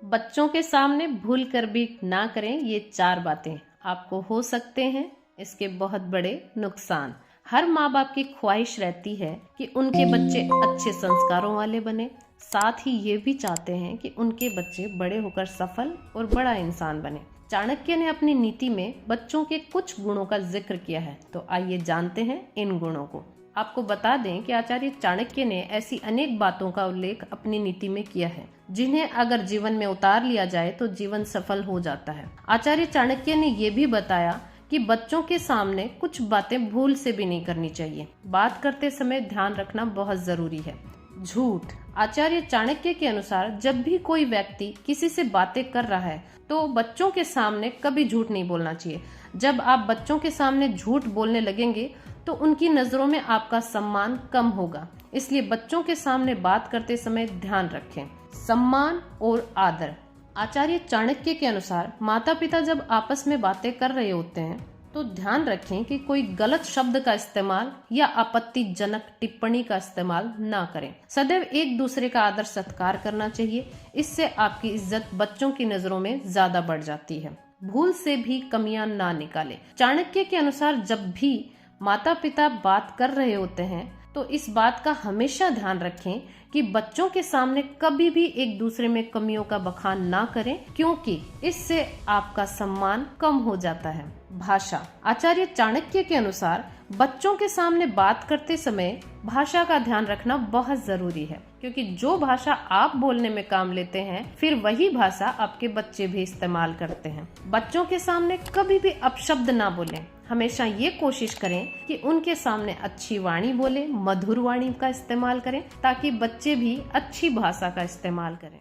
बच्चों के सामने भूल कर भी ना करें ये 4 बातें, आपको हो सकते हैं इसके बहुत बड़े नुकसान। हर माँ बाप की ख्वाहिश रहती है कि उनके बच्चे अच्छे संस्कारों वाले बने, साथ ही ये भी चाहते हैं कि उनके बच्चे बड़े होकर सफल और बड़ा इंसान बने। चाणक्य ने अपनी नीति में बच्चों के कुछ गुणों का जिक्र किया है, तो आइए जानते हैं इन गुणों को। आपको बता दें कि आचार्य चाणक्य ने ऐसी अनेक बातों का उल्लेख अपनी नीति में किया है जिन्हें अगर जीवन में उतार लिया जाए तो जीवन सफल हो जाता है। आचार्य चाणक्य ने ये भी बताया कि बच्चों के सामने कुछ बातें भूल से भी नहीं करनी चाहिए। बात करते समय ध्यान रखना बहुत जरूरी है। झूठ। आचार्य चाणक्य के अनुसार जब भी कोई व्यक्ति किसी से बातें कर रहा है तो बच्चों के सामने कभी झूठ नहीं बोलना चाहिए। जब आप बच्चों के सामने झूठ बोलने लगेंगे तो उनकी नजरों में आपका सम्मान कम होगा, इसलिए बच्चों के सामने बात करते समय ध्यान रखें। सम्मान और आदर। आचार्य चाणक्य के अनुसार माता पिता जब आपस में बातें कर रहे होते हैं तो ध्यान रखें कि कोई गलत शब्द का इस्तेमाल या आपत्तिजनक टिप्पणी का इस्तेमाल ना करें। सदैव एक दूसरे का आदर सत्कार करना चाहिए, इससे आपकी इज्जत बच्चों की नजरों में ज्यादा बढ़ जाती है। भूल से भी कमियां ना निकालें। चाणक्य के अनुसार जब भी माता पिता बात कर रहे होते हैं तो इस बात का हमेशा ध्यान रखें कि बच्चों के सामने कभी भी एक दूसरे में कमियों का बखान ना करें, क्योंकि इससे आपका सम्मान कम हो जाता है। भाषा। आचार्य चाणक्य के अनुसार बच्चों के सामने बात करते समय भाषा का ध्यान रखना बहुत जरूरी है, क्योंकि जो भाषा आप बोलने में काम लेते हैं फिर वही भाषा आपके बच्चे भी इस्तेमाल करते हैं। बच्चों के सामने कभी भी अपशब्द ना बोलें। हमेशा ये कोशिश करें कि उनके सामने अच्छी वाणी बोले, मधुर वाणी का इस्तेमाल करें, ताकि बच्चे भी अच्छी भाषा का इस्तेमाल करें।